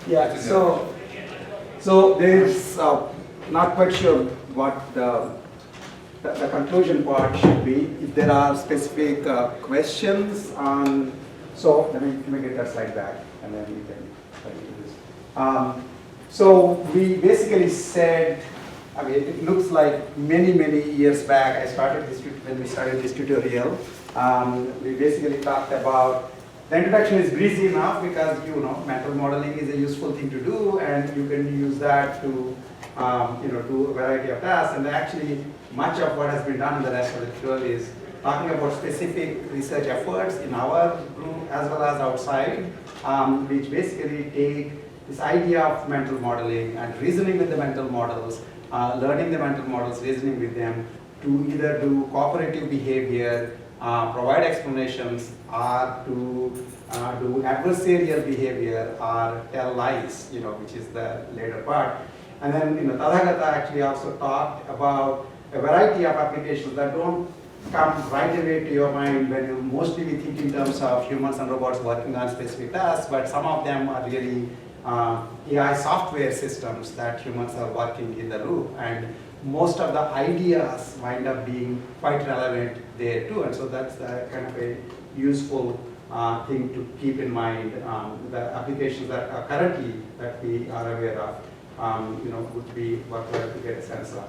Yeah, so there's not quite sure what the conclusion part should be. If there are specific questions on, so let me get that slide back and then we can continue this. So we basically said, I mean, it looks like many years back, when we started this tutorial, we basically talked about, the introduction is breezy enough because mental modeling is a useful thing to do, and you can use that to do a variety of tasks. And actually, much of what has been done in the rest of the tutorial is talking about specific research efforts in our group as well as outside, which basically take this idea of mental modeling and reasoning with the mental models, learning the mental models, reasoning with them, to either do cooperative behavior, provide explanations, or to do adversarial behavior, or tell lies, which is the later part. And then Tathagata actually also talked about a variety of applications that don't come right away to your mind when you mostly we think in terms of humans and robots working on specific tasks, but some of them are really AI software systems that humans are working in the loop, and most of the ideas wind up being quite relevant there too, and so that's kind of a useful thing to keep in mind. The applications that are currently that we are aware of, would be worthwhile to get a sense of.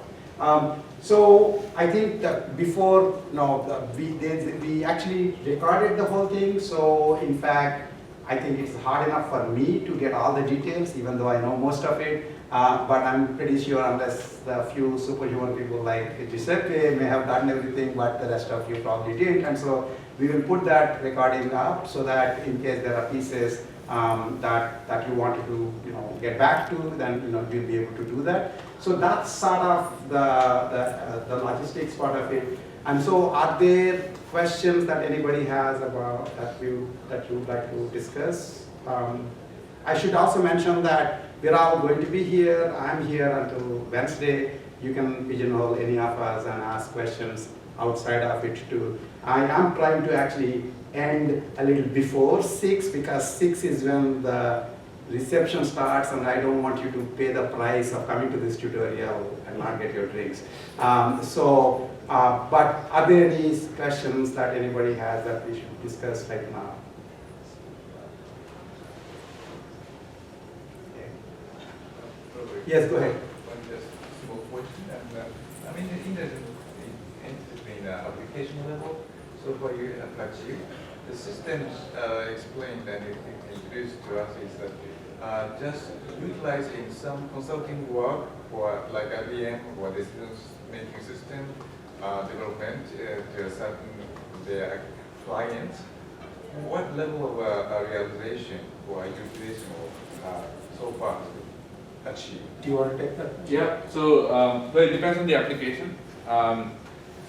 So I think that before, we actually recorded the whole thing. So in fact, I think it's hard enough for me to get all the details, even though I know most of it. But I'm pretty sure unless the few superhuman people like Giuseppe may have done everything, but the rest of you probably didn't. And so we will put that recording up so that in case there are pieces that you wanted to get back to, then we'll be able to do that. So that's sort of the logistics part of it. And so are there questions that anybody has about that you would like to discuss? I should also mention that we're all going to be here. I'm here until Wednesday. You can pigeonhole any of us and ask questions outside of it too. I am trying to actually end a little before 6 because 6 is when the reception starts, and I don't want you to pay the price of coming to this tutorial and not get your drinks. But are there any questions that anybody has that we should discuss right now? Yes, go ahead. One just small question, and I mean in the application level. So for you at Apache, the systems explained and introduced to us is that just utilizing some consulting work for like IBM or decision-making system development to a certain their clients. What level of realization or utilization so far achieved? Do you want to take that? Yeah, so well, it depends on the application.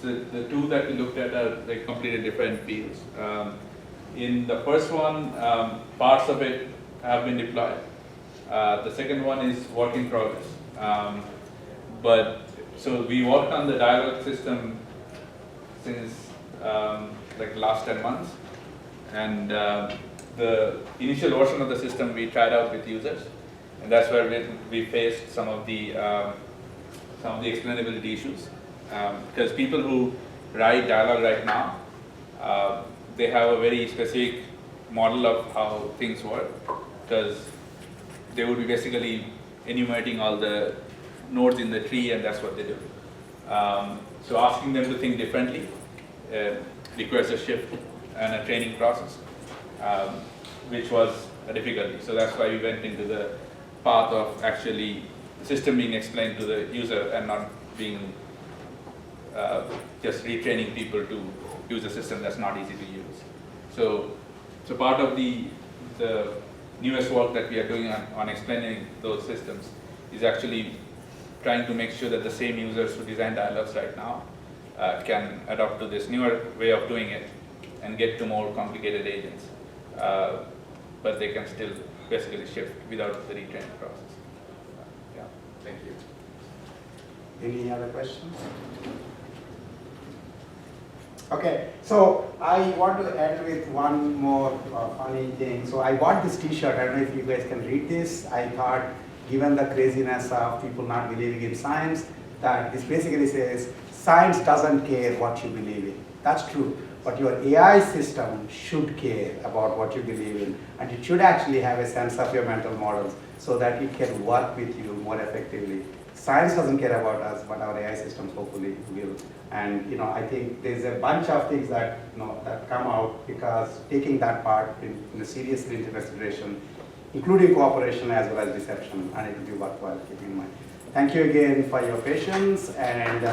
So the two that we looked at are like completely different fields. In the first one, parts of it have been deployed. The second one is work in progress. So we worked on the dialogue system since like last 10 months, and the initial version of the system we tried out with users, and that's where we faced some of the explainability issues. Because people who write dialogue right now, they have a very specific model of how things work, because they would be basically enumerating all the nodes in the tree, and that's what they do. So asking them to think differently requires a shift and a training process, which was a difficulty. So that's why we went into the path of actually the system being explained to the user and not being just retraining people to use a system that's not easy to use. So part of the newest work that we are doing on explaining those systems is actually trying to make sure that the same users who design dialogues right now can adopt to this newer way of doing it and get to more complicated agents. But they can still basically shift without the retraining process. Yeah, thank you. Any other questions? Okay, so I want to end with one more funny thing. So I bought this T-shirt. I don't know if you guys can read this. I thought, given the craziness of people not believing in science, that this basically says science doesn't care what you believe in. That's true. But your AI system should care about what you believe in, and it should actually have a sense of your mental models so that it can work with you more effectively. Science doesn't care about us, but our AI systems hopefully will. And I think there's a bunch of things that that come out because taking that part in a seriously into consideration, including cooperation as well as deception, and it will be worthwhile keeping in mind. Thank you again for your patience and